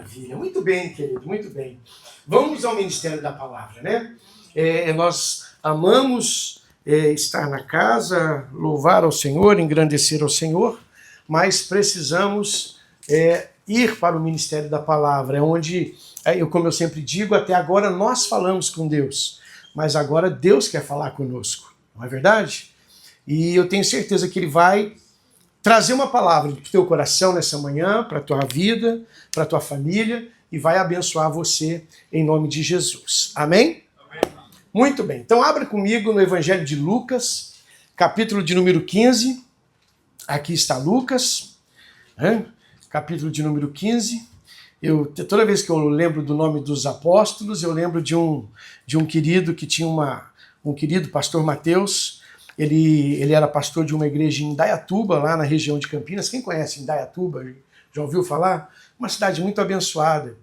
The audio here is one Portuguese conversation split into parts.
Maravilha, muito bem, querido, muito bem. Vamos ao Ministério da Palavra, né? Nós amamos estar na casa, louvar ao Senhor, engrandecer ao Senhor, mas precisamos ir para o Ministério da Palavra, onde, como eu sempre digo, até agora nós falamos com Deus, mas agora Deus quer falar conosco, não é verdade? E eu tenho certeza que Ele vai trazer uma palavra para o teu coração nessa manhã, para a tua vida, para a tua família, e vai abençoar você em nome de Jesus. Amém? Amém? Muito bem. Então abra comigo no Evangelho de Lucas, capítulo de número 15. Aqui está Lucas, capítulo de número 15. Toda vez que eu lembro do nome dos apóstolos, eu lembro de um querido que tinha um querido pastor Mateus. Ele era pastor de uma igreja em Indaiatuba, lá na região de Campinas. Quem conhece Indaiatuba? Já ouviu falar? Uma cidade muito abençoada.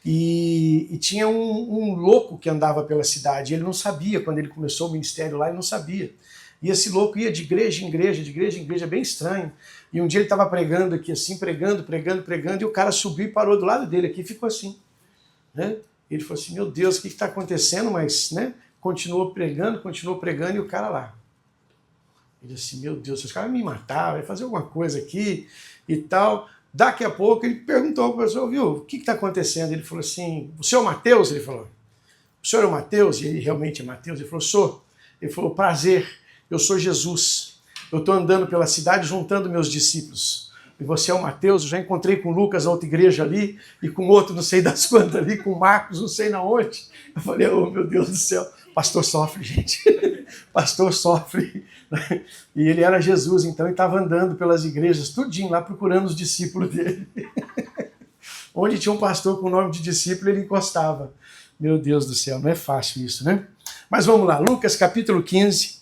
E tinha um louco que andava pela cidade. Ele não sabia, quando ele começou o ministério lá, ele não sabia. E esse louco ia de igreja em igreja, de igreja em igreja, bem estranho. E um dia ele estava pregando aqui assim, pregando, e o cara subiu e parou do lado dele aqui e ficou assim. Né? Ele falou assim, meu Deus, o que está acontecendo? Mas continuou pregando, e o cara lá. Ele disse assim, meu Deus, os caras vão me matar, vai fazer alguma coisa aqui e tal. Daqui a pouco ele perguntou ao professor, viu, o que está acontecendo? Ele falou assim, o senhor é o Mateus? Ele falou, o senhor é o Mateus? E ele realmente é Mateus. Ele falou, sou. Ele falou, prazer, eu sou Jesus. Eu estou andando pela cidade juntando meus discípulos. E você é o Mateus? Eu já encontrei com o Lucas na outra igreja ali, e com outro não sei das quantas ali, com o Marcos não sei na onde. Eu falei, oh meu Deus do céu. Pastor sofre, gente. Pastor sofre. E ele era Jesus, então ele estava andando pelas igrejas, tudinho lá, procurando os discípulos dele. Onde tinha um pastor com o nome de discípulo, ele encostava. Meu Deus do céu, não é fácil isso, né? Mas vamos lá, Lucas capítulo 15,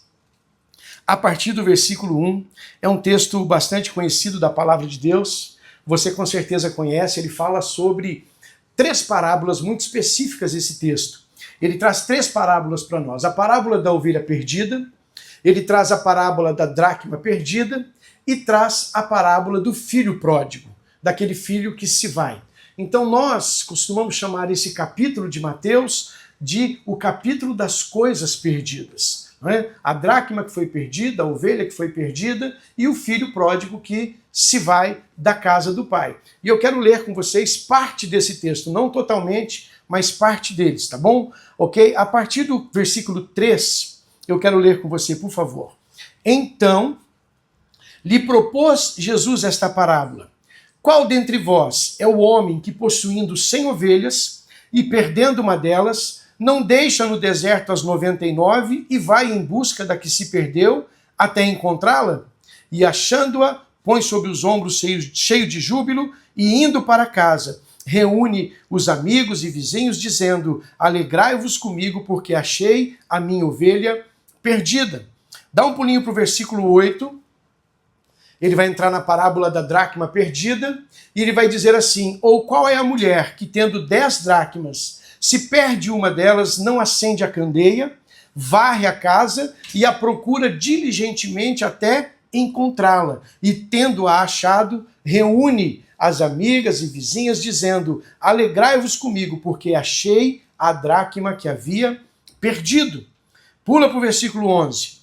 a partir do versículo 1, é um texto bastante conhecido da palavra de Deus, você com certeza conhece, ele fala sobre 3 parábolas muito específicas esse texto. Ele traz 3 parábolas para nós. A parábola da ovelha perdida, ele traz a parábola da dracma perdida e traz a parábola do filho pródigo, daquele filho que se vai. Então nós costumamos chamar esse capítulo de Mateus de o capítulo das coisas perdidas. Não é? A dracma que foi perdida, a ovelha que foi perdida e o filho pródigo que se vai da casa do pai. E eu quero ler com vocês parte desse texto, não totalmente, mas parte deles, tá bom? Ok? A partir do versículo 3, eu quero ler com você, por favor. Então, lhe propôs Jesus esta parábola. Qual dentre vós é o homem que, possuindo 100 ovelhas e perdendo uma delas, não deixa no deserto as 99 e vai em busca da que se perdeu até encontrá-la? E achando-a, põe sobre os ombros cheio de júbilo e indo para casa, reúne os amigos e vizinhos dizendo, alegrai-vos comigo porque achei a minha ovelha perdida. Dá um pulinho para o versículo 8, ele vai entrar na parábola da dracma perdida e ele vai dizer assim, ou qual é a mulher que tendo 10 dracmas, se perde uma delas, não acende a candeia, varre a casa e a procura diligentemente até encontrá-la e tendo-a achado, reúne as amigas e vizinhas, dizendo, alegrai-vos comigo, porque achei a dracma que havia perdido. Pula para o versículo 11.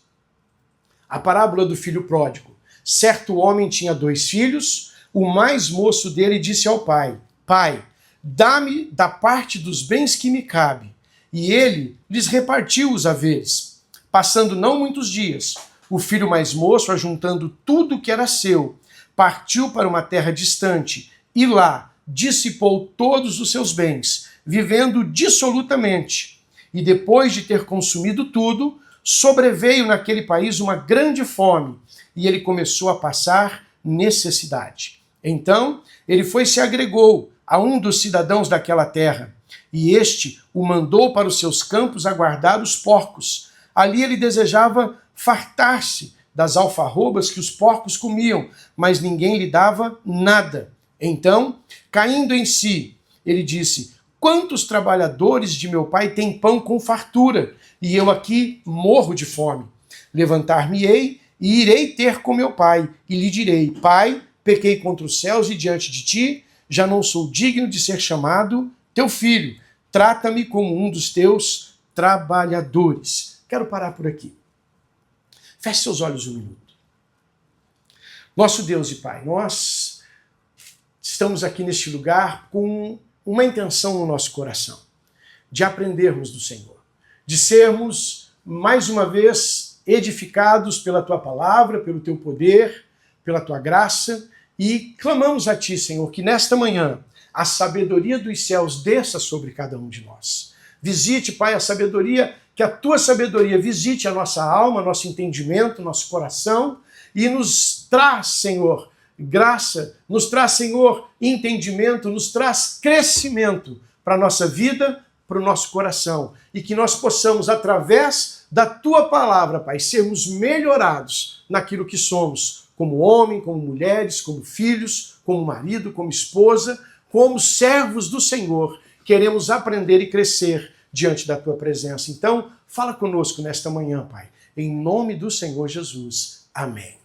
A parábola do filho pródigo. Certo homem tinha 2 filhos, o mais moço dele disse ao pai, pai, dá-me da parte dos bens que me cabe. E ele lhes repartiu os haveres. Passando não muitos dias, o filho mais moço, ajuntando tudo que era seu, partiu para uma terra distante e lá dissipou todos os seus bens, vivendo dissolutamente. E depois de ter consumido tudo, sobreveio naquele país uma grande fome e ele começou a passar necessidade. Então, ele foi e se agregou a um dos cidadãos daquela terra e este o mandou para os seus campos a guardar os porcos. Ali ele desejava fartar-se das alfarrobas que os porcos comiam, mas ninguém lhe dava nada. Então, caindo em si, ele disse, quantos trabalhadores de meu pai têm pão com fartura, e eu aqui morro de fome? Levantar-me-ei e irei ter com meu pai, e lhe direi, pai, pequei contra os céus e diante de ti, já não sou digno de ser chamado teu filho. Trata-me como um dos teus trabalhadores. Quero parar por aqui. Feche seus olhos um minuto. Nosso Deus e Pai, nós estamos aqui neste lugar com uma intenção no nosso coração, de aprendermos do Senhor, de sermos, mais uma vez, edificados pela Tua palavra, pelo Teu poder, pela Tua graça, e clamamos a Ti, Senhor, que nesta manhã a sabedoria dos céus desça sobre cada um de nós. Visite, Pai, a sabedoria, que a Tua sabedoria visite a nossa alma, nosso entendimento, nosso coração, e nos traz, Senhor, graça, nos traz, Senhor, entendimento, nos traz crescimento para a nossa vida, para o nosso coração. E que nós possamos, através da Tua palavra, Pai, sermos melhorados naquilo que somos, como homem, como mulheres, como filhos, como marido, como esposa, como servos do Senhor. Queremos aprender e crescer diante da Tua presença. Então, fala conosco nesta manhã, Pai. Em nome do Senhor Jesus. Amém.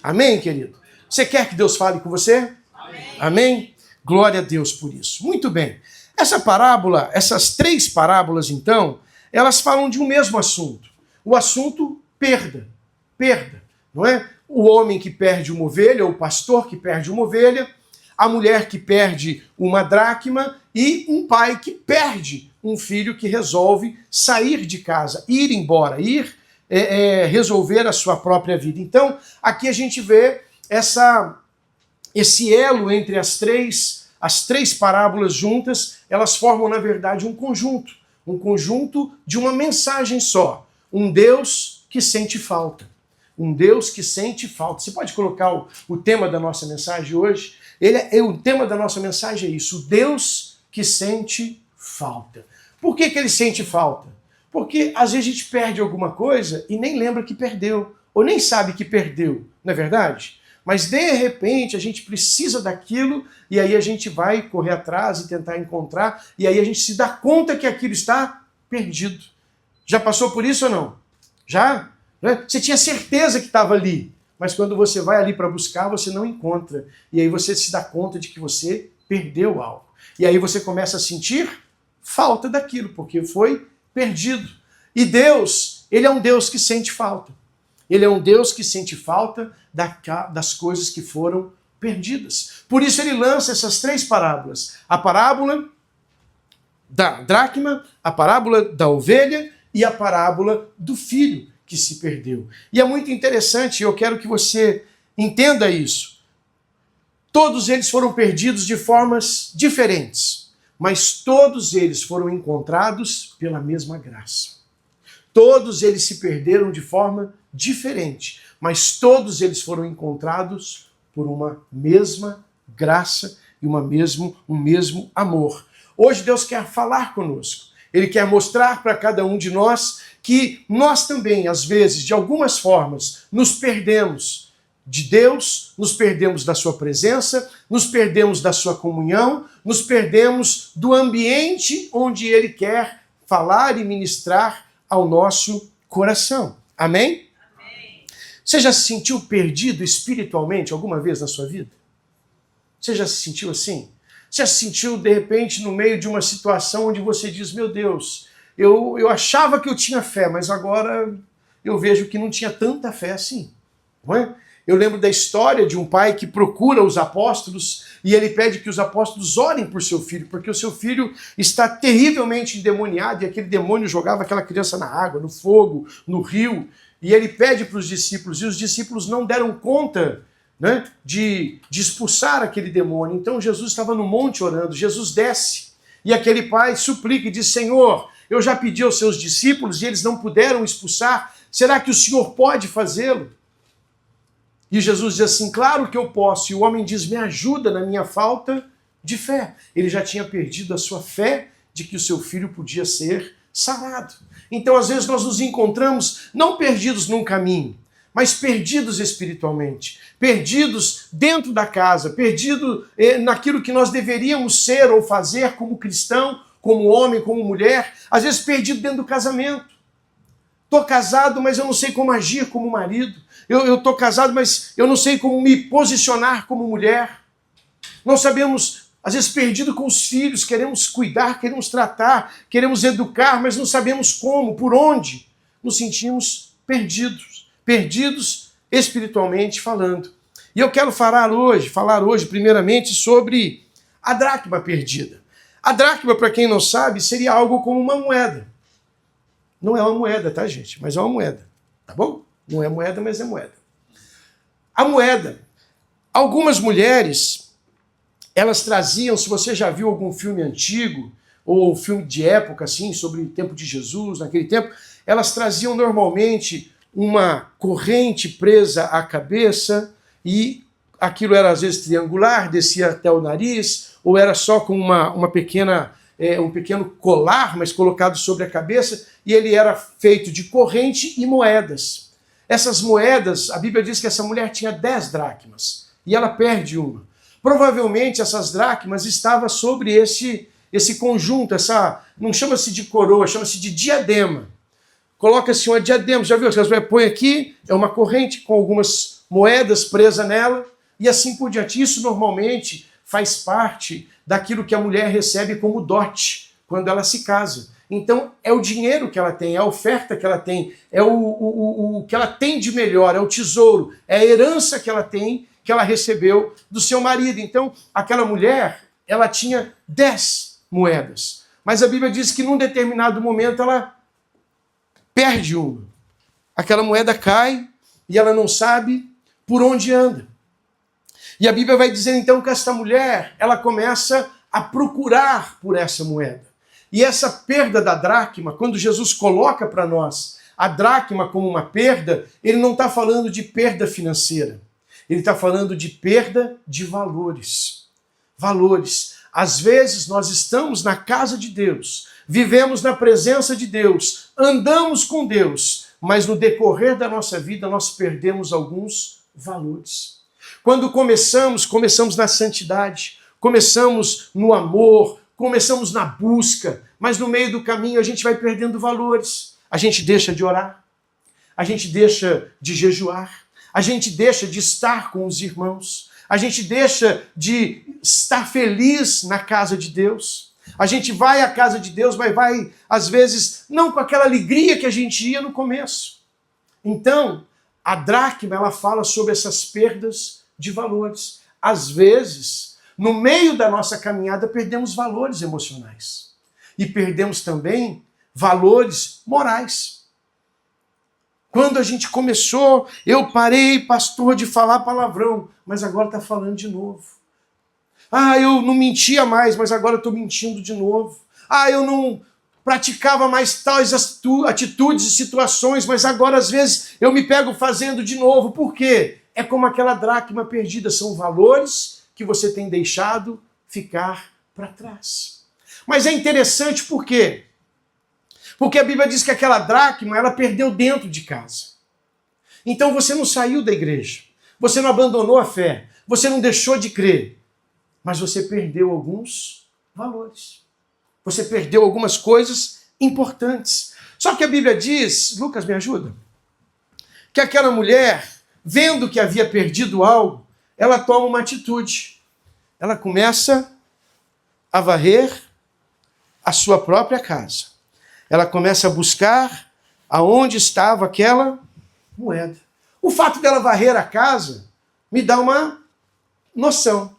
Amém, querido? Você quer que Deus fale com você? Amém. Amém? Glória a Deus por isso. Muito bem. Essa parábola, essas 3 parábolas, então, elas falam de um mesmo assunto. O assunto perda. Perda, não é? O homem que perde uma ovelha, o pastor que perde uma ovelha, a mulher que perde uma dracma e um pai que perde um filho que resolve sair de casa, ir embora, resolver a sua própria vida. Então, aqui a gente vê esse elo entre as três parábolas juntas, elas formam, na verdade, um conjunto de uma mensagem só. Um Deus que sente falta. Um Deus que sente falta. Você pode colocar o tema da nossa mensagem hoje? O tema da nossa mensagem é isso, o Deus que sente falta. Por que ele sente falta? Porque às vezes a gente perde alguma coisa e nem lembra que perdeu, ou nem sabe que perdeu, não é verdade? Mas de repente a gente precisa daquilo e aí a gente vai correr atrás e tentar encontrar e aí a gente se dá conta que aquilo está perdido. Já passou por isso ou não? Já? Você tinha certeza que estava ali, mas quando você vai ali para buscar, você não encontra. E aí você se dá conta de que você perdeu algo. E aí você começa a sentir falta daquilo, porque foi perdido. E Deus, Ele é um Deus que sente falta. Ele é um Deus que sente falta das coisas que foram perdidas. Por isso Ele lança essas 3 parábolas. A parábola da dracma, a parábola da ovelha e a parábola do filho que se perdeu. E é muito interessante, eu quero que você entenda isso. Todos eles foram perdidos de formas diferentes, mas todos eles foram encontrados pela mesma graça. Todos eles se perderam de forma diferente, mas todos eles foram encontrados por uma mesma graça e um mesmo amor. Hoje Deus quer falar conosco. Ele quer mostrar para cada um de nós que nós também, às vezes, de algumas formas, nos perdemos de Deus, nos perdemos da sua presença, nos perdemos da sua comunhão, nos perdemos do ambiente onde Ele quer falar e ministrar ao nosso coração. Amém? Amém. Você já se sentiu perdido espiritualmente alguma vez na sua vida? Você já se sentiu assim? Você já se sentiu, de repente, no meio de uma situação onde você diz, meu Deus, eu achava que eu tinha fé, mas agora eu vejo que não tinha tanta fé assim. Não é? Eu lembro da história de um pai que procura os apóstolos e ele pede que os apóstolos orem por seu filho, porque o seu filho está terrivelmente endemoniado e aquele demônio jogava aquela criança na água, no fogo, no rio. E ele pede para os discípulos e os discípulos não deram conta, né, de expulsar aquele demônio. Então Jesus estava no monte orando, Jesus desce e aquele pai suplica e diz, Senhor, eu já pedi aos seus discípulos e eles não puderam expulsar, será que o Senhor pode fazê-lo? E Jesus diz assim, claro que eu posso. E o homem diz, me ajuda na minha falta de fé. Ele já tinha perdido a sua fé de que o seu filho podia ser sarado. Então, às vezes, nós nos encontramos não perdidos num caminho, mas perdidos espiritualmente, perdidos dentro da casa, perdidos naquilo que nós deveríamos ser ou fazer como cristão, como homem, como mulher, às vezes perdido dentro do casamento. Estou casado, mas eu não sei como agir como marido. Eu estou casado, mas eu não sei como me posicionar como mulher. Não sabemos às vezes perdido com os filhos, queremos cuidar, queremos tratar, queremos educar, mas não sabemos como, por onde. Nos sentimos perdidos espiritualmente falando. E eu quero falar hoje primeiramente sobre a dracma perdida. A dracma, para quem não sabe, seria algo como uma moeda. Não é uma moeda, tá, gente? Mas é uma moeda, tá bom? Não é moeda, mas é moeda. A moeda. Algumas mulheres, elas traziam, se você já viu algum filme antigo, ou filme de época, assim, sobre o tempo de Jesus, naquele tempo, elas traziam normalmente uma corrente presa à cabeça e aquilo era às vezes triangular, descia até o nariz, ou era só com uma pequena, um pequeno colar, mas colocado sobre a cabeça, e ele era feito de corrente e moedas. Essas moedas, a Bíblia diz que essa mulher tinha 10 dracmas, e ela perde uma. Provavelmente essas dracmas estavam sobre esse conjunto, não chama-se de coroa, chama-se de diadema. Coloca-se uma diadema, já viu? Você põe aqui, é uma corrente com algumas moedas presas nela, e assim por diante. Isso normalmente faz parte daquilo que a mulher recebe como dote, quando ela se casa. Então, é o dinheiro que ela tem, é a oferta que ela tem, é o que ela tem de melhor, é o tesouro, é a herança que ela tem, que ela recebeu do seu marido. Então, aquela mulher, ela tinha 10 moedas. Mas a Bíblia diz que num determinado momento ela perde uma. Aquela moeda cai e ela não sabe por onde anda. E a Bíblia vai dizer então que esta mulher, ela começa a procurar por essa moeda. E essa perda da dracma, quando Jesus coloca para nós a dracma como uma perda, ele não está falando de perda financeira. Ele está falando de perda de valores. Valores. Às vezes nós estamos na casa de Deus, vivemos na presença de Deus, andamos com Deus, mas no decorrer da nossa vida nós perdemos alguns valores. Quando começamos na santidade, começamos no amor, começamos na busca, mas no meio do caminho a gente vai perdendo valores. A gente deixa de orar, a gente deixa de jejuar, a gente deixa de estar com os irmãos, a gente deixa de estar feliz na casa de Deus. A gente vai à casa de Deus, mas vai, às vezes, não com aquela alegria que a gente ia no começo. Então, a dracma, ela fala sobre essas perdas de valores. Às vezes, no meio da nossa caminhada, perdemos valores emocionais. E perdemos também valores morais. Quando a gente começou, eu parei, pastor, de falar palavrão, mas agora está falando de novo. Ah, eu não mentia mais, mas agora estou mentindo de novo. Ah, eu não praticava mais tais atitudes e situações, mas agora às vezes eu me pego fazendo de novo. Por quê? É como aquela dracma perdida, são valores que você tem deixado ficar para trás. Mas é interessante por quê? Porque a Bíblia diz que aquela dracma, ela perdeu dentro de casa. Então você não saiu da igreja, você não abandonou a fé, você não deixou de crer, mas você perdeu alguns valores. Você perdeu algumas coisas importantes. Só que a Bíblia diz, Lucas, me ajuda, que aquela mulher, vendo que havia perdido algo, ela toma uma atitude. Ela começa a varrer a sua própria casa. Ela começa a buscar aonde estava aquela moeda. O fato dela varrer a casa me dá uma noção.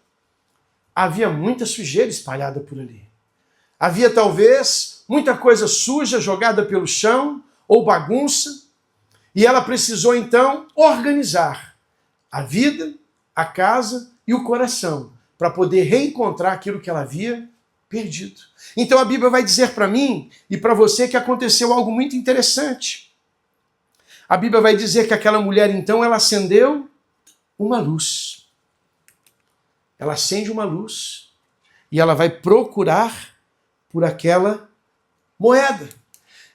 Havia muita sujeira espalhada por ali. Havia talvez muita coisa suja jogada pelo chão ou bagunça, e ela precisou então organizar a vida, a casa e o coração para poder reencontrar aquilo que ela havia perdido. Então a Bíblia vai dizer para mim e para você que aconteceu algo muito interessante. A Bíblia vai dizer que aquela mulher então ela acendeu uma luz. Ela acende uma luz e ela vai procurar por aquela moeda.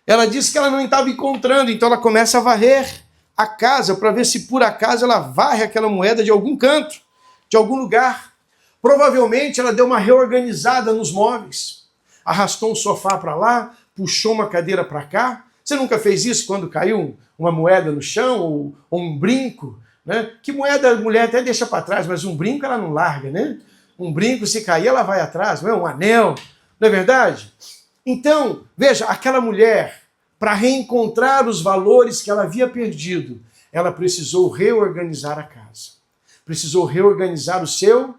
Ela disse que ela não estava encontrando, então ela começa a varrer a casa para ver se por acaso ela varre aquela moeda de algum canto, de algum lugar. Provavelmente ela deu uma reorganizada nos móveis, arrastou um sofá para lá, puxou uma cadeira para cá. Você nunca fez isso quando caiu uma moeda no chão ou um brinco? Né? Que moeda a mulher até deixa para trás, mas um brinco ela não larga, né? Um brinco, se cair, ela vai atrás, não é? Um anel, não é verdade? Então, veja, aquela mulher, para reencontrar os valores que ela havia perdido, ela precisou reorganizar a casa. Precisou reorganizar o seu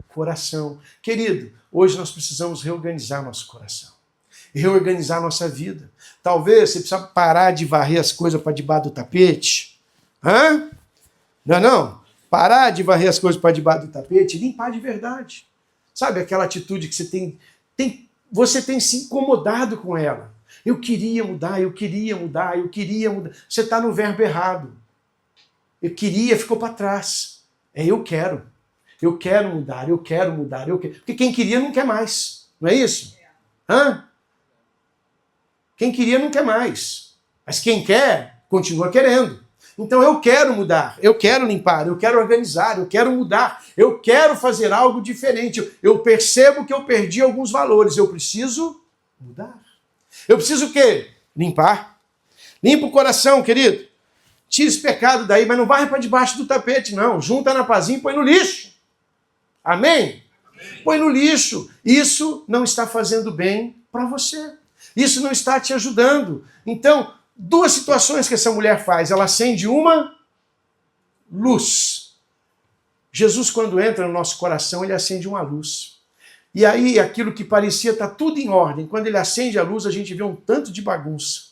coração. Querido, hoje nós precisamos reorganizar nosso coração. Reorganizar nossa vida. Talvez você precisa parar de varrer as coisas para debaixo do tapete. Hã? Não. Parar de varrer as coisas para debaixo do tapete e limpar de verdade. Sabe aquela atitude que você tem se incomodado com ela. Eu queria mudar. Você está no verbo errado. Eu queria, ficou para trás. Eu quero. Eu quero mudar. Porque quem queria não quer mais. Não é isso? Hã? Quem queria não quer mais. Mas quem quer, continua querendo. Então eu quero mudar, eu quero limpar, eu quero organizar, eu quero mudar, eu quero fazer algo diferente. Eu percebo que eu perdi alguns valores, eu preciso mudar. Eu preciso o quê? Limpar. Limpa o coração, querido. Tira esse pecado daí, mas não varre para debaixo do tapete, não. Junta na pazinha e põe no lixo. Amém? Põe no lixo. Isso não está fazendo bem para você. Isso não está te ajudando. Então, duas situações que essa mulher faz. Ela acende uma luz. Jesus, quando entra no nosso coração, ele acende uma luz. E aí, aquilo que parecia estar tudo em ordem, quando ele acende a luz, a gente vê um tanto de bagunça.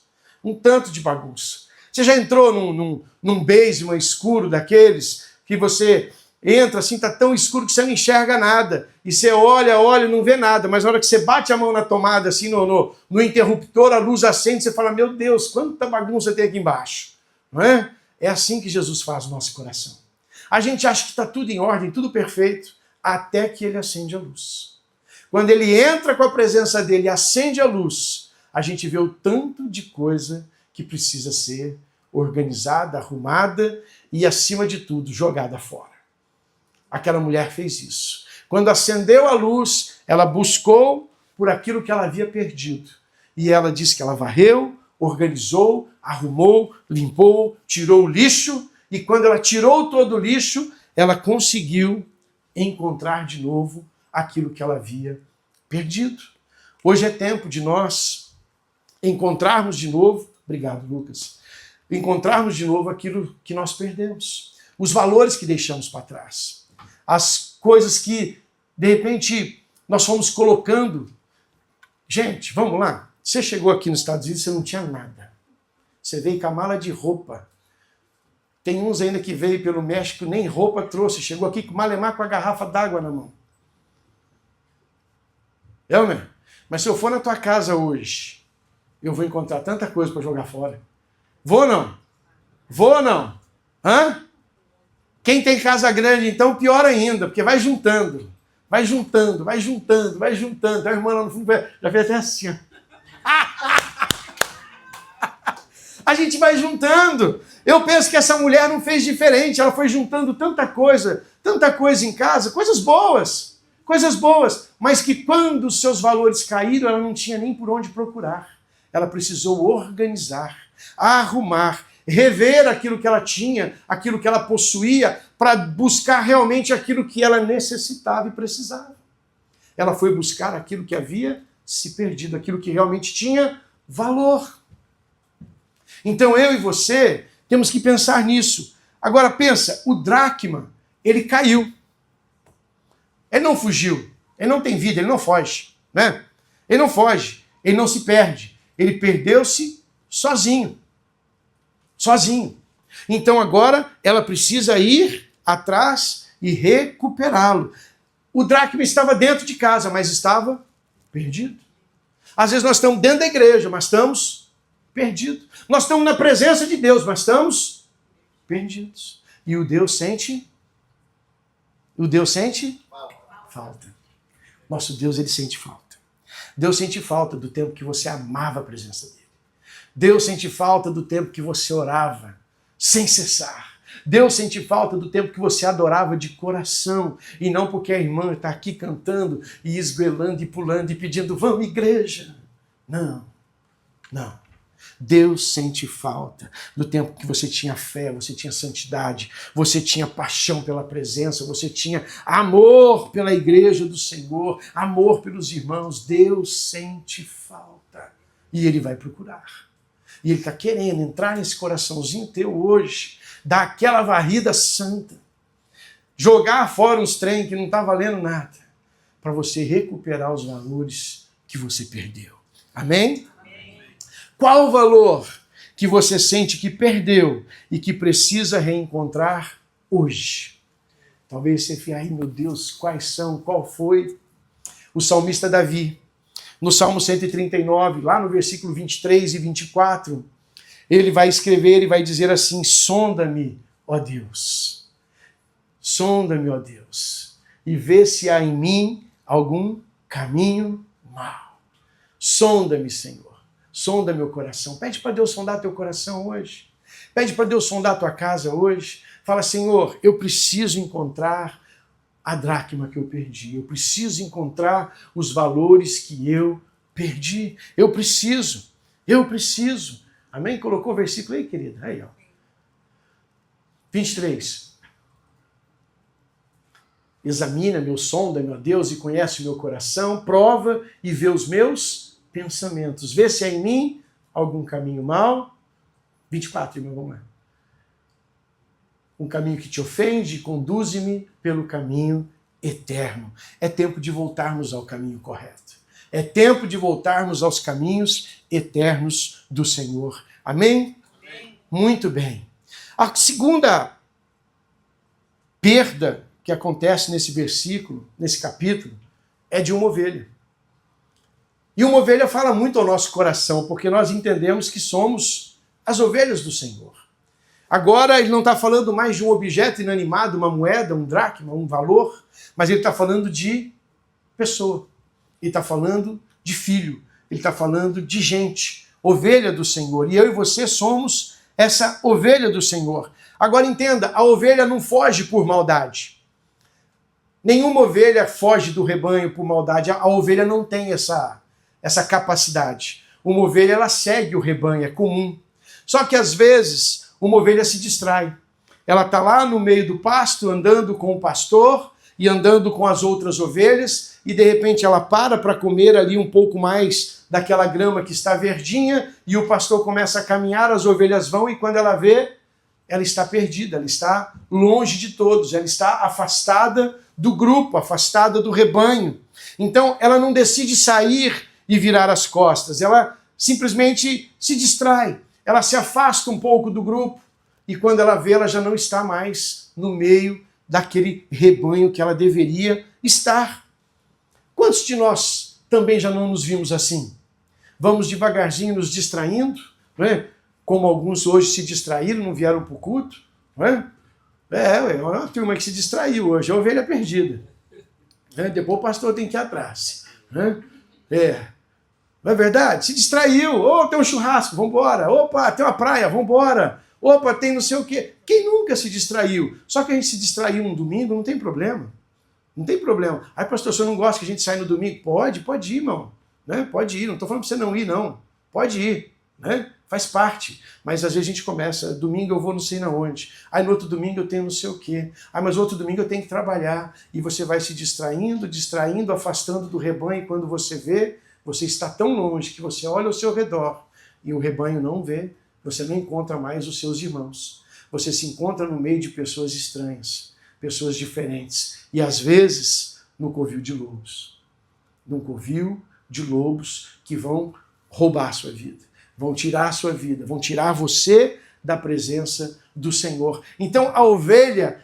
Um tanto de bagunça. Você já entrou num basement escuro daqueles que você entra assim, está tão escuro que você não enxerga nada. E você olha e não vê nada. Mas na hora que você bate a mão na tomada, assim, no interruptor, a luz acende, você fala, meu Deus, quanta bagunça tem aqui embaixo. Não é? É assim que Jesus faz o nosso coração. A gente acha que está tudo em ordem, tudo perfeito, até que ele acende a luz. Quando ele entra com a presença dele e acende a luz, a gente vê o tanto de coisa que precisa ser organizada, arrumada e, acima de tudo, jogada fora. Aquela mulher fez isso. Quando acendeu a luz, ela buscou por aquilo que ela havia perdido. E ela disse que ela varreu, organizou, arrumou, limpou, tirou o lixo. E quando ela tirou todo o lixo, ela conseguiu encontrar de novo aquilo que ela havia perdido. Hoje é tempo de nós encontrarmos de novo, obrigado, Lucas, encontrarmos de novo aquilo que nós perdemos. Os valores que deixamos para trás. As coisas que, de repente, nós fomos colocando. Gente, vamos lá. Você chegou aqui nos Estados Unidos, você não tinha nada. Você veio com a mala de roupa. Tem uns ainda que veio pelo México, nem roupa trouxe. Chegou aqui com malemar com a garrafa d'água na mão. Né? Mas se eu for na tua casa hoje, eu vou encontrar tanta coisa para jogar fora. Vou ou não? Vou ou não? Hã? Quem tem casa grande, então, pior ainda, porque vai juntando. Vai juntando. A irmã lá no fundo já fez até assim. A gente vai juntando. Eu penso que essa mulher não fez diferente. Ela foi juntando tanta coisa em casa, coisas boas, mas que quando os seus valores caíram, ela não tinha nem por onde procurar. Ela precisou organizar, arrumar, rever aquilo que ela tinha, aquilo que ela possuía, para buscar realmente aquilo que ela necessitava e precisava. Ela foi buscar aquilo que havia se perdido, aquilo que realmente tinha valor. Então eu e você temos que pensar nisso. Agora pensa, o dracma, ele caiu. Ele não fugiu, ele não tem vida, ele não foge, né? Ele não foge, ele não se perde. Ele perdeu-se sozinho. Então agora ela precisa ir atrás e recuperá-lo. O dracma estava dentro de casa, mas estava perdido. Às vezes nós estamos dentro da igreja, mas estamos perdidos. Nós estamos na presença de Deus, mas estamos perdidos. E o Deus sente falta. Nosso Deus, ele sente falta. Deus sente falta do tempo que você amava a presença dele. Deus sente falta do tempo que você orava sem cessar. Deus sente falta do tempo que você adorava de coração e não porque a irmã está aqui cantando e esguelando e pulando e pedindo, vamos igreja. Não. Deus sente falta do tempo que você tinha fé, você tinha santidade, você tinha paixão pela presença, você tinha amor pela igreja do Senhor, amor pelos irmãos. Deus sente falta e Ele vai procurar. E Ele está querendo entrar nesse coraçãozinho teu hoje, dar aquela varrida santa, jogar fora uns trem que não está valendo nada, para você recuperar os valores que você perdeu. Amém? Qual o valor que você sente que perdeu e que precisa reencontrar hoje? Talvez você fique, ai meu Deus, quais são, qual foi? O salmista Davi, no Salmo 139, lá no versículo 23 e 24, ele vai escrever e vai dizer assim: sonda-me, ó Deus, sonda-me, ó Deus, e vê se há em mim algum caminho mau. Sonda-me, Senhor. Sonda meu coração. Pede para Deus sondar teu coração hoje. Pede para Deus sondar tua casa hoje. Fala, Senhor, eu preciso encontrar a dracma que eu perdi. Eu preciso encontrar os valores que eu perdi. Eu preciso. Amém? Colocou o versículo aí, querida? Aí, ó. 23. Examina-me, sonda-me, ó Deus, e conhece o meu coração. Prova e vê os meus pensamentos. Vê se há em mim algum caminho mau. 24, irmão, vamos lá. Um caminho que te ofende, conduze-me pelo caminho eterno. É tempo de voltarmos ao caminho correto. É tempo de voltarmos aos caminhos eternos do Senhor. Amém? Amém. Muito bem. A segunda perda que acontece nesse versículo, nesse capítulo, é de uma ovelha. E uma ovelha fala muito ao nosso coração, porque nós entendemos que somos as ovelhas do Senhor. Agora ele não está falando mais de um objeto inanimado, uma moeda, um dracma, um valor, mas ele está falando de pessoa. Ele está falando de filho. Ele está falando de gente, ovelha do Senhor. E eu e você somos essa ovelha do Senhor. Agora entenda, a ovelha não foge por maldade. Nenhuma ovelha foge do rebanho por maldade. A ovelha não tem essa capacidade. Uma ovelha, ela segue o rebanho, é comum. Só que às vezes uma ovelha se distrai. Ela está lá no meio do pasto, andando com o pastor e andando com as outras ovelhas, e de repente ela para comer ali um pouco mais daquela grama que está verdinha, e o pastor começa a caminhar, as ovelhas vão, e quando ela vê, ela está perdida, ela está longe de todos, ela está afastada do grupo, afastada do rebanho. Então ela não decide sair e virar as costas, ela simplesmente se distrai, ela se afasta um pouco do grupo, e quando ela vê, ela já não está mais no meio daquele rebanho que ela deveria estar. Quantos de nós também já não nos vimos assim? Vamos devagarzinho nos distraindo, não é? Como alguns hoje se distraíram, não vieram para o culto, não é? É uma turma que se distraiu hoje, é a ovelha perdida. Depois o pastor tem que ir atrás. Não é verdade? Se distraiu. Oh, tem um churrasco, vamos embora. Opa, tem uma praia, vamos embora. Opa, tem não sei o quê. Quem nunca se distraiu? Só que a gente se distraiu no domingo, não tem problema. Não tem problema. Aí, pastor, o senhor não gosta que a gente saia no domingo? Pode ir, irmão. Né? Pode ir, não estou falando para você não ir, não. Pode ir, né? Faz parte. Mas às vezes a gente começa, domingo eu vou não sei na onde. Aí no outro domingo eu tenho não sei o quê. Aí mas outro domingo eu tenho que trabalhar. E você vai se distraindo, afastando do rebanho. E quando você vê, você está tão longe que você olha ao seu redor e o rebanho não vê. Você não encontra mais os seus irmãos. Você se encontra no meio de pessoas estranhas, pessoas diferentes. E às vezes no covil de lobos. Num covil de lobos que vão roubar a sua vida. Vão tirar a sua vida. Vão tirar você da presença do Senhor. Então a ovelha,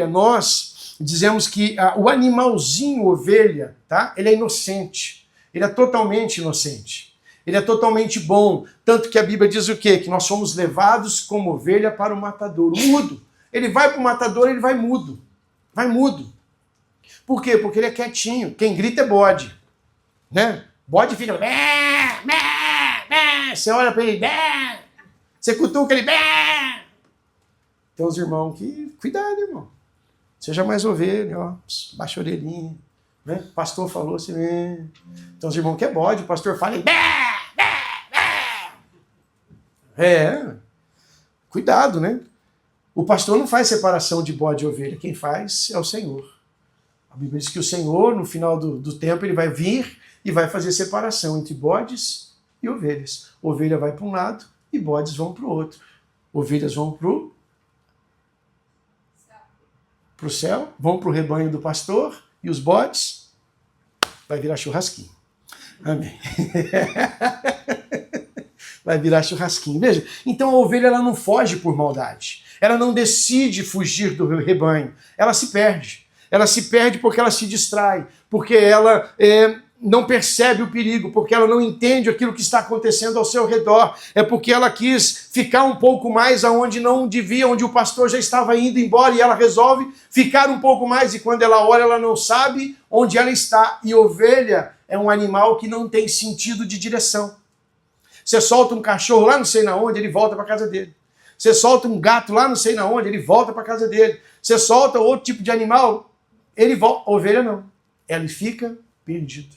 nós dizemos que o animalzinho ovelha, tá? Ele é inocente. Ele é totalmente inocente. Ele é totalmente bom. Tanto que a Bíblia diz o quê? Que nós somos levados como ovelha para o matadouro. Mudo. Ele vai para o matadouro, ele vai mudo. Vai mudo. Por quê? Porque ele é quietinho. Quem grita é bode. Né? Bode fica... Você olha para ele... Você cutuca ele... Tem uns irmãos que... Cuidado, irmão. Seja mais ovelha, ó. Baixa a orelhinha. Né? O pastor falou assim... Tem uns irmãos que é bode. O pastor fala... Cuidado, né? O pastor não faz separação de bode e ovelha, quem faz é o Senhor. A Bíblia diz que o Senhor, no final do tempo, ele vai vir e vai fazer separação entre bodes e ovelhas. Ovelha vai para um lado e bodes vão para o outro. Ovelhas vão para o céu, vão para o rebanho do pastor, e os bodes vai virar churrasquinho. Amém. Vai virar churrasquinho. Veja, então a ovelha ela não foge por maldade. Ela não decide fugir do rebanho. Ela se perde. Ela se perde porque ela se distrai, porque ela não percebe o perigo, porque ela não entende aquilo que está acontecendo ao seu redor. É porque ela quis ficar um pouco mais aonde não devia, onde o pastor já estava indo embora, e ela resolve ficar um pouco mais, e quando ela olha, ela não sabe onde ela está. E ovelha é um animal que não tem sentido de direção. Você solta um cachorro lá não sei na onde, ele volta para casa dele. Você solta um gato lá não sei na onde, ele volta para casa dele. Você solta outro tipo de animal, ele volta. A ovelha não. Ela fica perdida.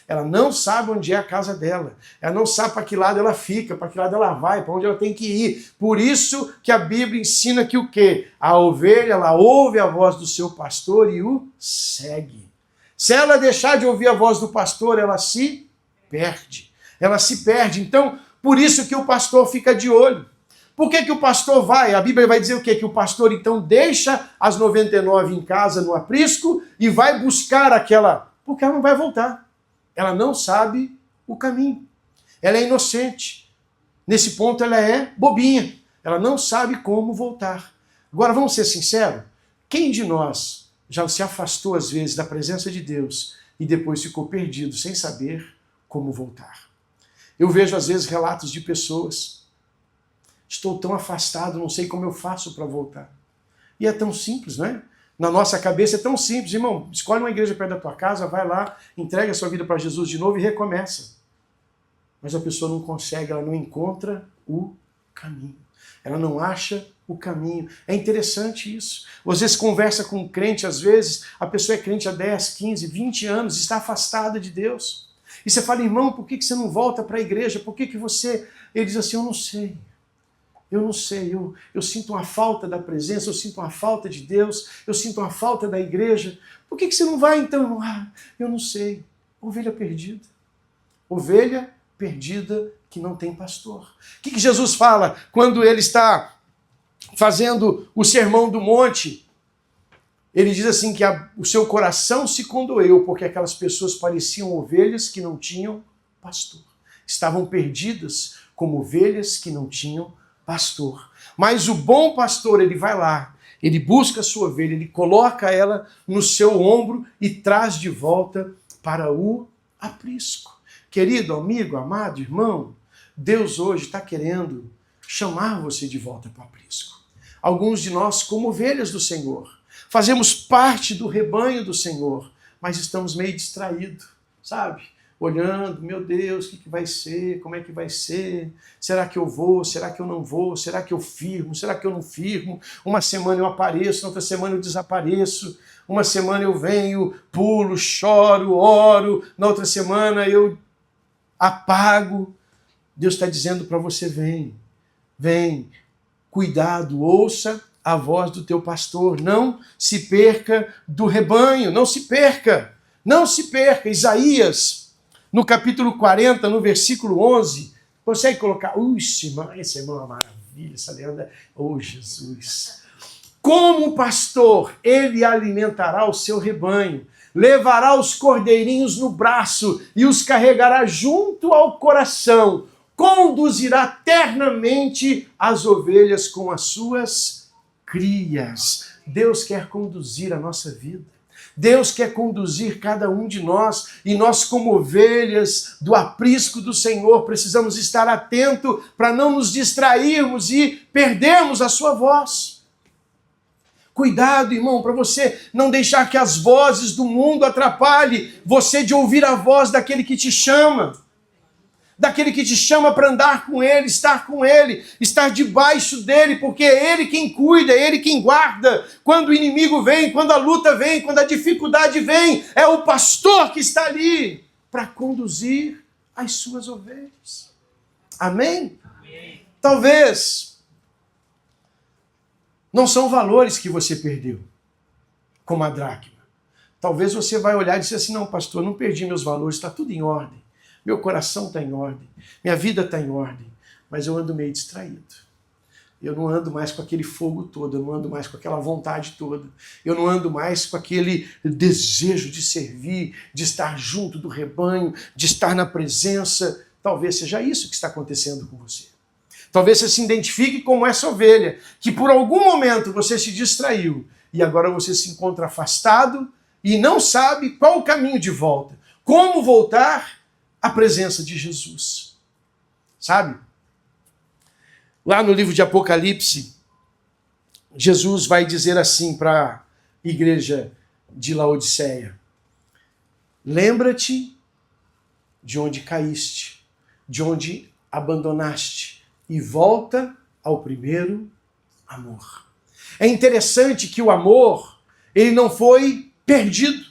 Ela não sabe onde é a casa dela. Ela não sabe para que lado ela fica, para que lado ela vai, para onde ela tem que ir. Por isso que a Bíblia ensina que o quê? A ovelha, ela ouve a voz do seu pastor e o segue. Se ela deixar de ouvir a voz do pastor, ela se perde. Ela se perde. Então, por isso que o pastor fica de olho. Por que o pastor vai? A Bíblia vai dizer o quê? Que o pastor, então, deixa as 99 em casa, no aprisco, e vai buscar aquela... Porque ela não vai voltar. Ela não sabe o caminho. Ela é inocente. Nesse ponto, ela é bobinha. Ela não sabe como voltar. Agora, vamos ser sinceros? Quem de nós já se afastou, às vezes, da presença de Deus e depois ficou perdido, sem saber como voltar? Eu vejo, às vezes, relatos de pessoas. Estou tão afastado, não sei como eu faço para voltar. E é tão simples, não é? Na nossa cabeça é tão simples. Irmão, escolhe uma igreja perto da tua casa, vai lá, entrega a sua vida para Jesus de novo e recomeça. Mas a pessoa não consegue, ela não encontra o caminho. Ela não acha o caminho. É interessante isso. Você se conversa com um crente, às vezes, a pessoa é crente há 10, 15, 20 anos, está afastada de Deus. E você fala, irmão, por que você não volta para a igreja? Por que você... Ele diz assim, eu não sei. Eu não sei, eu sinto uma falta da presença, eu sinto uma falta de Deus, eu sinto uma falta da igreja. Por que você não vai então? Eu não sei. Ovelha perdida. Ovelha perdida que não tem pastor. O que Jesus fala quando ele está fazendo o sermão do monte? Ele diz assim que o seu coração se condoeu porque aquelas pessoas pareciam ovelhas que não tinham pastor. Estavam perdidas como ovelhas que não tinham pastor. Mas o bom pastor, ele vai lá, ele busca a sua ovelha, ele coloca ela no seu ombro e traz de volta para o aprisco. Querido amigo, amado irmão, Deus hoje está querendo chamar você de volta para o aprisco. Alguns de nós, como ovelhas do Senhor, fazemos parte do rebanho do Senhor, mas estamos meio distraídos, sabe? Olhando, meu Deus, o que vai ser? Como é que vai ser? Será que eu vou? Será que eu não vou? Será que eu firmo? Será que eu não firmo? Uma semana eu apareço, na outra semana eu desapareço. Uma semana eu venho, pulo, choro, oro. Na outra semana eu apago. Deus está dizendo para você, vem, cuidado, ouça a voz do teu pastor, não se perca do rebanho, não se perca. Isaías, no capítulo 40, no versículo 11, consegue colocar? Esse irmão é uma maravilha, essa lenda. Jesus! Como pastor, ele alimentará o seu rebanho, levará os cordeirinhos no braço e os carregará junto ao coração, conduzirá ternamente as ovelhas com as suas crias. Deus quer conduzir a nossa vida. Deus quer conduzir cada um de nós, e nós, como ovelhas do aprisco do Senhor, precisamos estar atentos para não nos distrairmos e perdermos a sua voz. Cuidado, irmão, para você não deixar que as vozes do mundo atrapalhem você de ouvir a voz daquele que te chama. Daquele que te chama para andar com ele, estar debaixo dele, porque é ele quem cuida, é ele quem guarda. Quando o inimigo vem, quando a luta vem, quando a dificuldade vem, é o pastor que está ali para conduzir as suas ovelhas. Amém? Amém? Talvez não são valores que você perdeu, como a dracma. Talvez você vai olhar e dizer assim, não, pastor, não perdi meus valores, está tudo em ordem. Meu coração está em ordem, minha vida está em ordem, mas eu ando meio distraído. Eu não ando mais com aquele fogo todo, eu não ando mais com aquela vontade toda, eu não ando mais com aquele desejo de servir, de estar junto do rebanho, de estar na presença. Talvez seja isso que está acontecendo com você. Talvez você se identifique como essa ovelha, que por algum momento você se distraiu e agora você se encontra afastado e não sabe qual o caminho de volta, como voltar à presença de Jesus. Sabe? Lá no livro de Apocalipse, Jesus vai dizer assim para a igreja de Laodiceia: lembra-te de onde caíste, de onde abandonaste, e volta ao primeiro amor. É interessante que o amor, ele não foi perdido.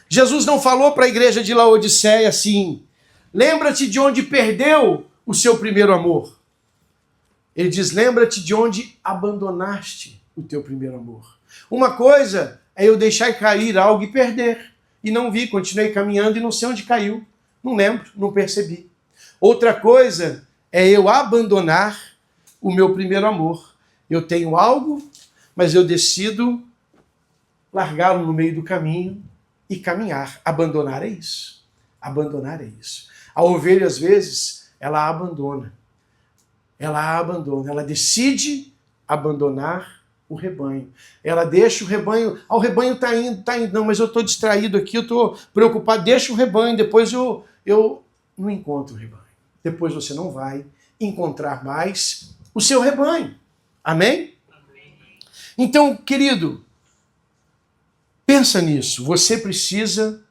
Jesus não falou para a igreja de Laodiceia assim, lembra-te de onde perdeu o seu primeiro amor. Ele diz, lembra-te de onde abandonaste o teu primeiro amor. Uma coisa é eu deixar cair algo e perder. E não vi, continuei caminhando e não sei onde caiu. Não lembro, não percebi. Outra coisa é eu abandonar o meu primeiro amor. Eu tenho algo, mas eu decido largá-lo no meio do caminho e caminhar. Abandonar é isso. Abandonar é isso. A ovelha, às vezes, ela abandona. Ela decide abandonar o rebanho. Ela deixa o rebanho, o rebanho está indo, não, mas eu estou distraído aqui, eu estou preocupado, deixa o rebanho, depois eu não encontro o rebanho. Depois você não vai encontrar mais o seu rebanho. Amém? Amém. Então, querido, pensa nisso, você precisa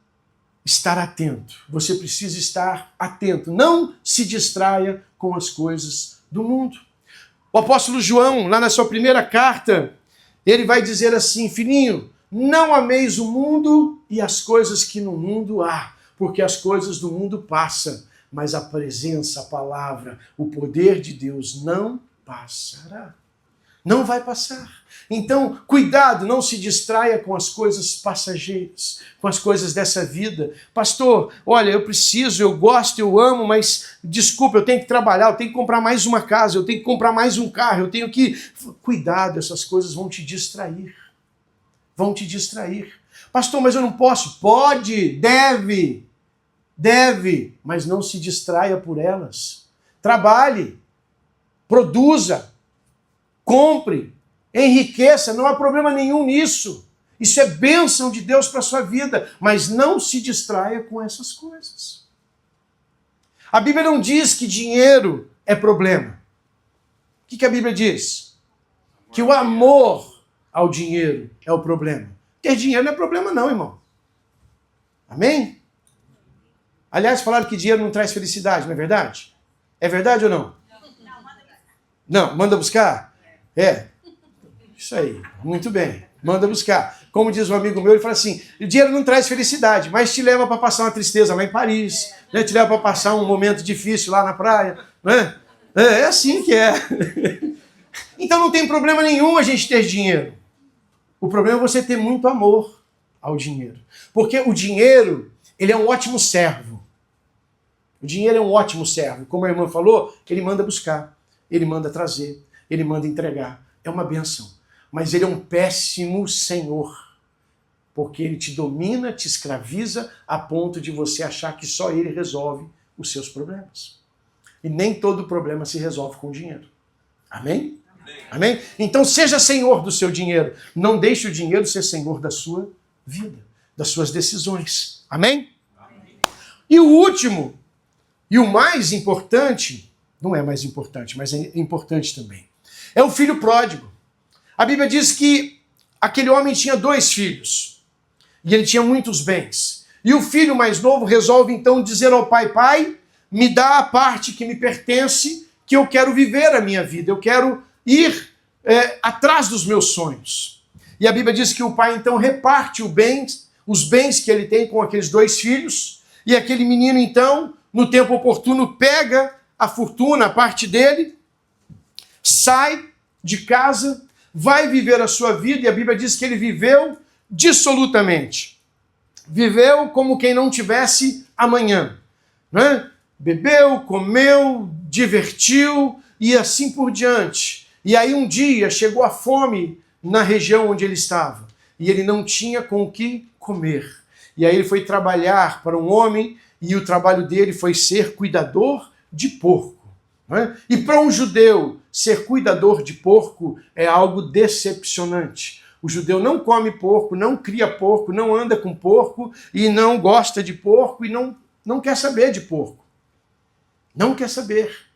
estar atento, você precisa estar atento, não se distraia com as coisas do mundo. O apóstolo João, lá na sua primeira carta, ele vai dizer assim, filhinho, não ameis o mundo e as coisas que no mundo há, porque as coisas do mundo passam, mas a presença, a palavra, o poder de Deus não passará. Não vai passar. Então, cuidado, não se distraia com as coisas passageiras, com as coisas dessa vida. Pastor, olha, eu preciso, eu gosto, eu amo, mas desculpa, eu tenho que trabalhar, eu tenho que comprar mais uma casa, eu tenho que comprar mais um carro, eu tenho que... Cuidado, essas coisas vão te distrair. Vão te distrair. Pastor, mas eu não posso. Pode, deve, mas não se distraia por elas. Trabalhe, produza, compre, enriqueça, não há problema nenhum nisso. Isso é bênção de Deus para a sua vida, mas não se distraia com essas coisas. A Bíblia não diz que dinheiro é problema. O que a Bíblia diz? Que o amor ao dinheiro é o problema. Ter dinheiro não é problema não, irmão. Amém? Aliás, falaram que dinheiro não traz felicidade, não é verdade? É verdade ou não? Não, manda buscar? É. Isso aí, muito bem. Manda buscar. Como diz um amigo meu, ele fala assim, o dinheiro não traz felicidade, mas te leva para passar uma tristeza lá em Paris, né? Te leva para passar um momento difícil lá na praia. Né? É assim que é. Então não tem problema nenhum a gente ter dinheiro. O problema é você ter muito amor ao dinheiro. Porque o dinheiro, ele é um ótimo servo. O dinheiro é um ótimo servo. Como a irmã falou, ele manda buscar, ele manda trazer, ele manda entregar. É uma bênção. Mas ele é um péssimo senhor. Porque ele te domina, te escraviza, a ponto de você achar que só ele resolve os seus problemas. E nem todo problema se resolve com dinheiro. Amém? Amém? Então seja senhor do seu dinheiro. Não deixe o dinheiro ser senhor da sua vida, das suas decisões. Amém? Amém. E o último, e o mais importante, não é mais importante, mas é importante também, é o filho pródigo. A Bíblia diz que aquele homem tinha 2 filhos e ele tinha muitos bens. E o filho mais novo resolve então dizer ao pai, pai, me dá a parte que me pertence, que eu quero viver a minha vida, eu quero ir atrás dos meus sonhos. E a Bíblia diz que o pai então reparte os bens que ele tem com aqueles 2 filhos, e aquele menino então, no tempo oportuno, pega a fortuna, a parte dele, sai de casa, vai viver a sua vida, e a Bíblia diz que ele viveu dissolutamente. Viveu como quem não tivesse amanhã. Né? Bebeu, comeu, divertiu e assim por diante. E aí um dia chegou a fome na região onde ele estava. E ele não tinha com o que comer. E aí ele foi trabalhar para um homem, e o trabalho dele foi ser cuidador de porco. Né? E para um judeu, ser cuidador de porco é algo decepcionante. O judeu não come porco, não cria porco, não anda com porco, e não gosta de porco, e não quer saber de porco. Não quer saber.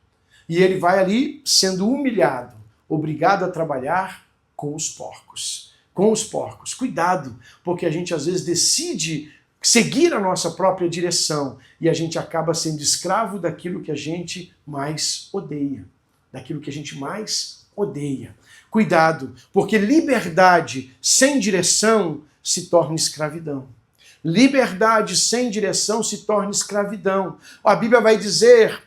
E ele vai ali sendo humilhado, obrigado a trabalhar com os porcos. Com os porcos. Cuidado, porque a gente às vezes decide seguir a nossa própria direção e a gente acaba sendo escravo daquilo que a gente mais odeia. Daquilo que a gente mais odeia. Cuidado, porque liberdade sem direção se torna escravidão. Liberdade sem direção se torna escravidão. A Bíblia vai dizer,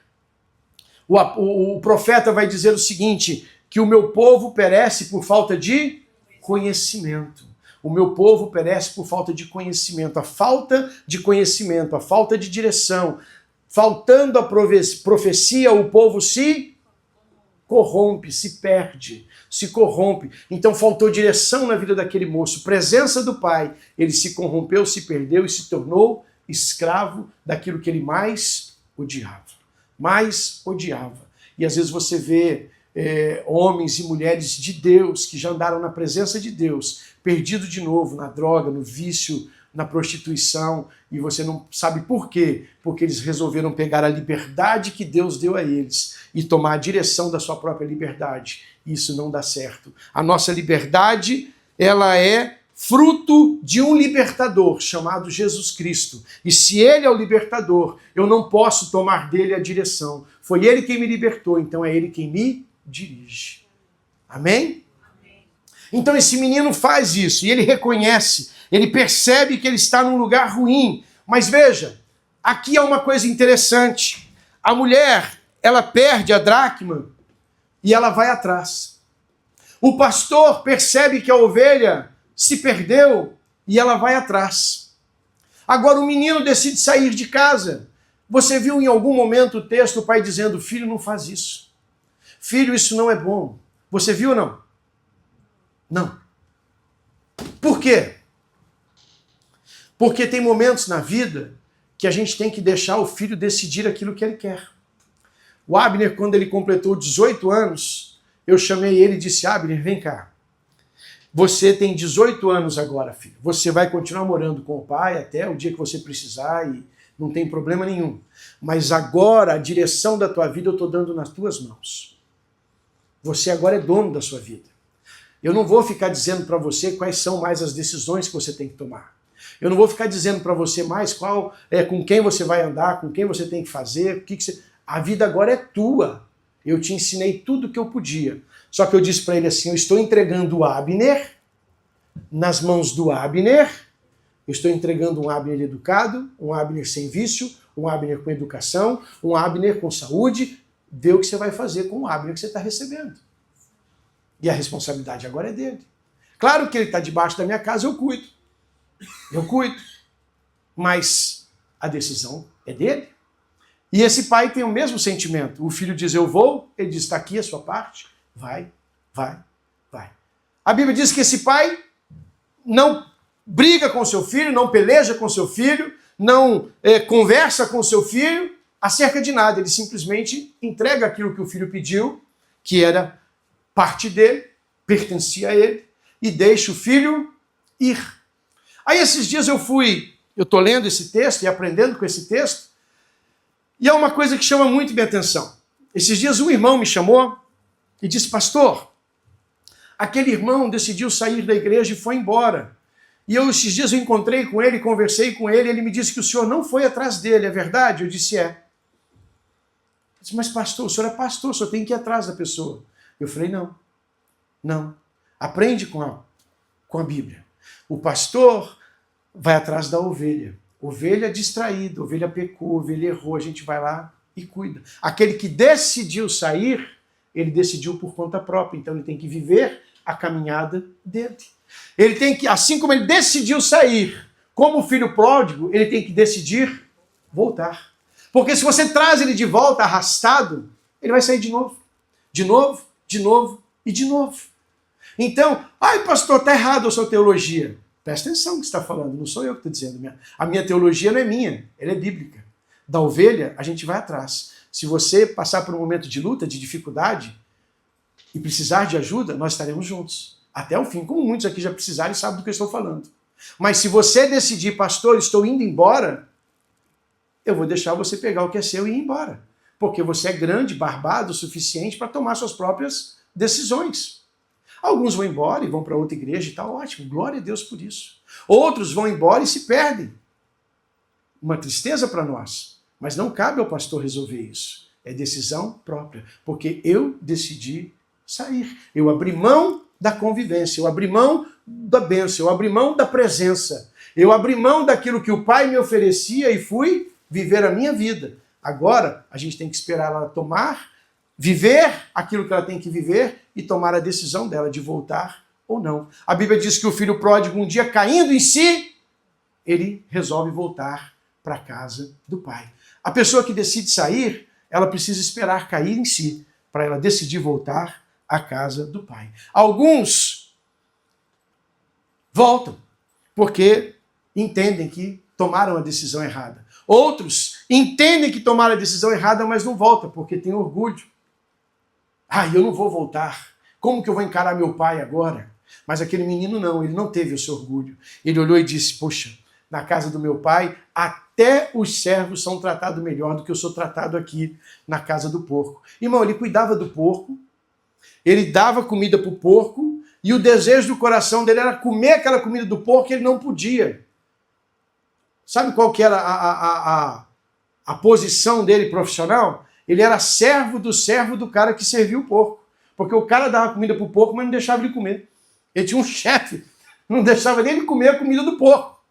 o profeta vai dizer o seguinte, que o meu povo perece por falta de conhecimento. O meu povo perece por falta de conhecimento. A falta de conhecimento, a falta de direção, faltando a profecia, o povo se corrompe, se perde, se corrompe. Então faltou direção na vida daquele moço, presença do Pai. Ele se corrompeu, se perdeu e se tornou escravo daquilo que ele mais odiava. Mais odiava. E às vezes você vê homens e mulheres de Deus que já andaram na presença de Deus, perdido de novo na droga, no vício, na prostituição, e você não sabe por quê, porque eles resolveram pegar a liberdade que Deus deu a eles e tomar a direção da sua própria liberdade. Isso não dá certo. A nossa liberdade, ela é fruto de um libertador chamado Jesus Cristo. E se ele é o libertador, eu não posso tomar dele a direção. Foi ele quem me libertou, então é ele quem me dirige. Amém? Então esse menino faz isso, e ele reconhece, ele percebe que ele está num lugar ruim. Mas veja, aqui há uma coisa interessante. A mulher, ela perde a dracma e ela vai atrás. O pastor percebe que a ovelha se perdeu e ela vai atrás. Agora o menino decide sair de casa. Você viu em algum momento o texto, o pai dizendo, filho, não faz isso. Filho, isso não é bom. Você viu ou não? Não. Por quê? Porque tem momentos na vida que a gente tem que deixar o filho decidir aquilo que ele quer. O Abner, quando ele completou 18 anos, eu chamei ele e disse, Abner, vem cá. Você tem 18 anos agora, filho. Você vai continuar morando com o pai até o dia que você precisar e não tem problema nenhum. Mas agora a direção da tua vida eu estou dando nas tuas mãos. Você agora é dono da sua vida. Eu não vou ficar dizendo para você quais são mais as decisões que você tem que tomar. Eu não vou ficar dizendo para você mais com quem você vai andar, com quem você tem que fazer, A vida agora é tua. Eu te ensinei tudo o que eu podia. Só que eu disse para ele assim, eu estou entregando o Abner nas mãos do Abner, eu estou entregando um Abner educado, um Abner sem vício, um Abner com educação, um Abner com saúde. Vê o que você vai fazer com o Abner que você está recebendo. E a responsabilidade agora é dele. Claro que ele está debaixo da minha casa, eu cuido. Eu cuido. Mas a decisão é dele. E esse pai tem o mesmo sentimento. O filho diz, eu vou. Ele diz, está aqui a sua parte. Vai, vai, vai. A Bíblia diz que esse pai não briga com seu filho, não peleja com seu filho, não conversa com seu filho acerca de nada. Ele simplesmente entrega aquilo que o filho pediu, que era parte dele, pertencia a ele, e deixa o filho ir. Aí esses dias eu estou lendo esse texto e aprendendo com esse texto, e há uma coisa que chama muito minha atenção. Esses dias um irmão me chamou e disse, pastor, aquele irmão decidiu sair da igreja e foi embora. E esses dias eu encontrei com ele, conversei com ele, ele me disse que o senhor não foi atrás dele, é verdade? Eu disse, é. Eu disse, mas pastor, o senhor é pastor, o senhor tem que ir atrás da pessoa. Eu falei, não. Aprende com a Bíblia. O pastor vai atrás da ovelha. Ovelha distraída, ovelha pecou, ovelha errou, a gente vai lá e cuida. Aquele que decidiu sair, ele decidiu por conta própria, então ele tem que viver a caminhada dele. Ele tem que, assim como ele decidiu sair, como filho pródigo, ele tem que decidir voltar. Porque se você traz ele de volta arrastado, ele vai sair de novo. De novo, de novo e de novo. Então, ai pastor, está errado a sua teologia. Presta atenção no que você está falando, não sou eu que estou dizendo. A minha teologia não é minha, ela é bíblica. Da ovelha, a gente vai atrás. Se você passar por um momento de luta, de dificuldade, e precisar de ajuda, nós estaremos juntos. Até o fim, como muitos aqui já precisaram e sabem do que eu estou falando. Mas se você decidir, pastor, estou indo embora, eu vou deixar você pegar o que é seu e ir embora. Porque você é grande, barbado o suficiente para tomar suas próprias decisões. Alguns vão embora e vão para outra igreja e está ótimo. Glória a Deus por isso. Outros vão embora e se perdem. Uma tristeza para nós. Mas não cabe ao pastor resolver isso. É decisão própria. Porque eu decidi sair. Eu abri mão da convivência. Eu abri mão da bênção. Eu abri mão da presença. Eu abri mão daquilo que o Pai me oferecia e fui viver a minha vida. Agora, a gente tem que esperar ela tomar, viver aquilo que ela tem que viver e tomar a decisão dela de voltar ou não. A Bíblia diz que o filho pródigo, um dia caindo em si, ele resolve voltar para a casa do pai. A pessoa que decide sair, ela precisa esperar cair em si, para ela decidir voltar à casa do pai. Alguns voltam, porque entendem que tomaram a decisão errada. Outros entendem que tomaram a decisão errada, mas não voltam, porque tem orgulho. Eu não vou voltar. Como que eu vou encarar meu pai agora? Mas aquele menino não, ele não teve esse orgulho. Ele olhou e disse, poxa, na casa do meu pai, até os servos são tratados melhor do que eu sou tratado aqui na casa do porco. Irmão, ele cuidava do porco, ele dava comida para o porco, e o desejo do coração dele era comer aquela comida do porco e ele não podia. Sabe qual que era a posição dele profissional? Ele era servo do cara que serviu o porco. Porque o cara dava comida para o porco, mas não deixava ele comer. Ele tinha um chefe, não deixava nem ele comer a comida do porco.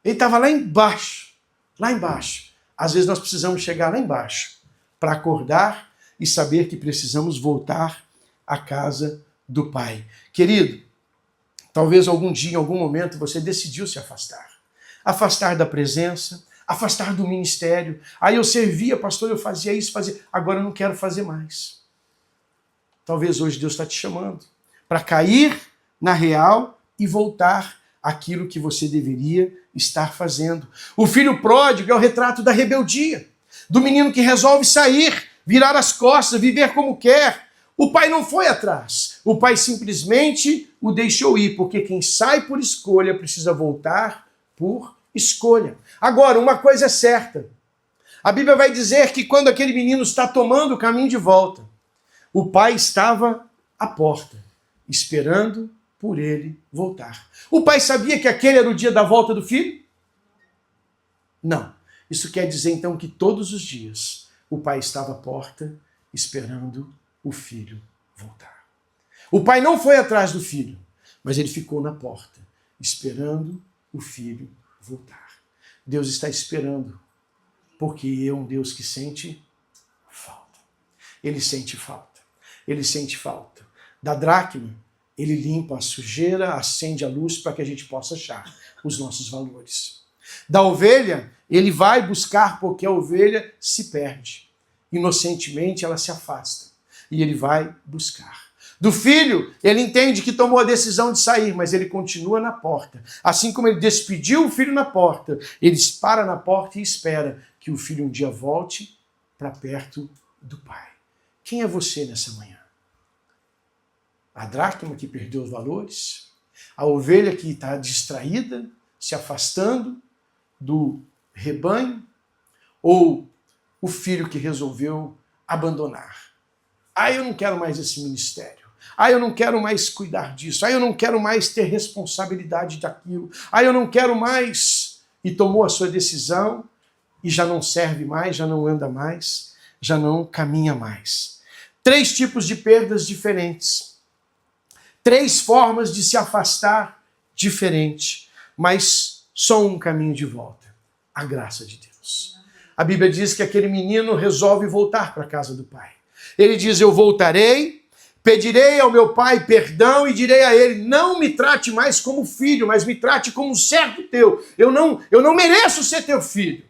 Ele estava lá embaixo, lá embaixo. Às vezes nós precisamos chegar lá embaixo para acordar e saber que precisamos voltar à casa do Pai. Querido, talvez algum dia, em algum momento, você decidiu se afastar. Afastar da presença, afastar do ministério. Aí eu servia, pastor, eu fazia isso, fazia. Agora eu não quero fazer mais. Talvez hoje Deus está te chamando para cair na real e voltar àquilo que você deveria estar fazendo. O filho pródigo é o retrato da rebeldia, do menino que resolve sair, virar as costas, viver como quer. O pai não foi atrás. O pai simplesmente o deixou ir, porque quem sai por escolha precisa voltar por escolha. Agora, uma coisa é certa. A Bíblia vai dizer que quando aquele menino está tomando o caminho de volta, o pai estava à porta, esperando por ele voltar. O pai sabia que aquele era o dia da volta do filho? Não. Isso quer dizer, então, que todos os dias o pai estava à porta, esperando o filho voltar. O pai não foi atrás do filho, mas ele ficou na porta, esperando o filho voltar. Deus está esperando, porque é um Deus que sente falta. Ele sente falta. Ele sente falta. Da dracma, ele limpa a sujeira, acende a luz para que a gente possa achar os nossos valores. Da ovelha, ele vai buscar porque a ovelha se perde. Inocentemente, ela se afasta. E ele vai buscar. Do filho, ele entende que tomou a decisão de sair, mas ele continua na porta. Assim como ele despediu o filho na porta, ele para na porta e espera que o filho um dia volte para perto do pai. Quem é você nessa manhã? A dracma que perdeu os valores? A ovelha que está distraída, se afastando do rebanho? Ou o filho que resolveu abandonar? Eu não quero mais esse ministério. Eu não quero mais cuidar disso. Eu não quero mais ter responsabilidade daquilo. Eu não quero mais. E tomou a sua decisão e já não serve mais, já não anda mais, já não caminha mais. 3 tipos de perdas diferentes. 3 formas de se afastar diferente, mas só um caminho de volta. A graça de Deus. A Bíblia diz que aquele menino resolve voltar para a casa do pai. Ele diz, eu voltarei, pedirei ao meu pai perdão e direi a ele, não me trate mais como filho, mas me trate como um servo teu. Eu não mereço ser teu filho.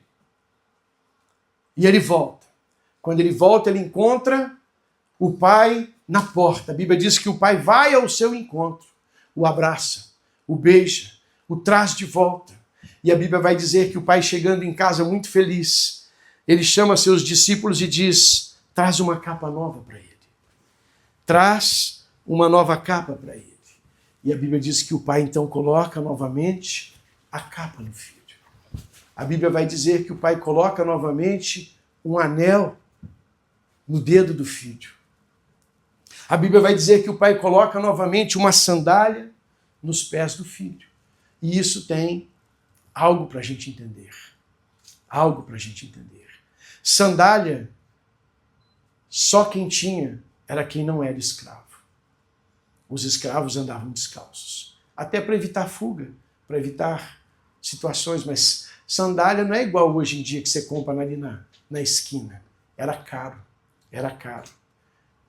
E ele volta. Quando ele volta, ele encontra o pai na porta. A Bíblia diz que o pai vai ao seu encontro, o abraça, o beija, o traz de volta. E a Bíblia vai dizer que o pai, chegando em casa muito feliz, ele chama seus discípulos e diz, traz uma capa nova para ele. Traz uma nova capa para ele. E a Bíblia diz que o pai então coloca novamente a capa no filho. A Bíblia vai dizer que o pai coloca novamente um anel no dedo do filho. A Bíblia vai dizer que o pai coloca novamente uma sandália nos pés do filho. E isso tem algo para a gente entender. Algo para a gente entender. Sandália, só quem tinha era quem não era escravo. Os escravos andavam descalços. Até para evitar fuga, para evitar situações. Mas sandália não é igual hoje em dia que você compra ali na esquina. Era caro. Era caro.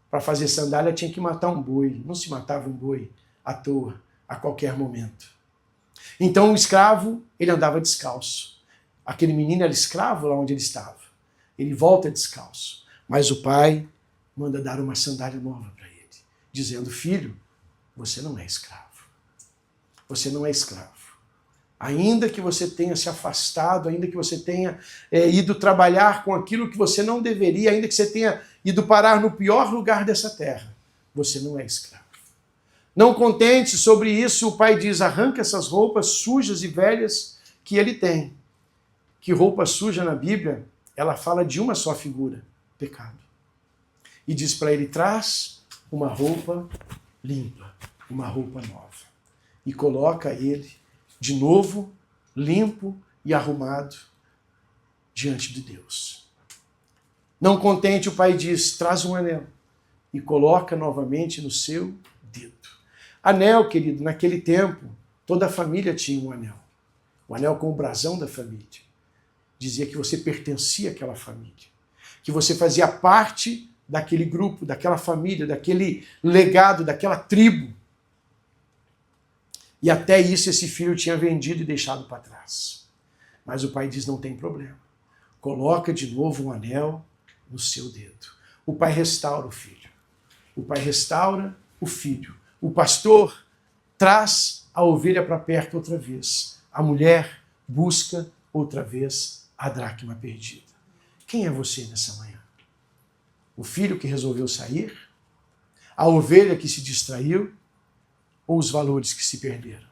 Para fazer sandália tinha que matar um boi. Não se matava um boi à toa, a qualquer momento. Então o escravo, ele andava descalço. Aquele menino era escravo lá onde ele estava. Ele volta descalço. Mas o pai manda dar uma sandália nova para ele, dizendo, filho, você não é escravo. Você não é escravo. Ainda que você tenha se afastado, ainda que você tenha ido trabalhar com aquilo que você não deveria, ainda que você tenha ido parar no pior lugar dessa terra, você não é escravo. Não contente sobre isso, o pai diz, arranca essas roupas sujas e velhas que ele tem. Que roupa suja na Bíblia, ela fala de uma só figura, pecado. E diz para ele, traz uma roupa limpa, uma roupa nova. E coloca ele de novo, limpo e arrumado diante de Deus. Não contente, o pai diz, traz um anel e coloca novamente no seu dedo. Anel, querido, naquele tempo, toda a família tinha um anel. O anel com o brasão da família. Dizia que você pertencia àquela família. Que você fazia parte daquele grupo, daquela família, daquele legado, daquela tribo. E até isso esse filho tinha vendido e deixado para trás. Mas o pai diz, não tem problema. Coloca de novo um anel no seu dedo. O pai restaura o filho. O pai restaura o filho. O pastor traz a ovelha para perto outra vez. A mulher busca outra vez a dracma perdida. Quem é você nessa manhã? O filho que resolveu sair? A ovelha que se distraiu? Ou os valores que se perderam?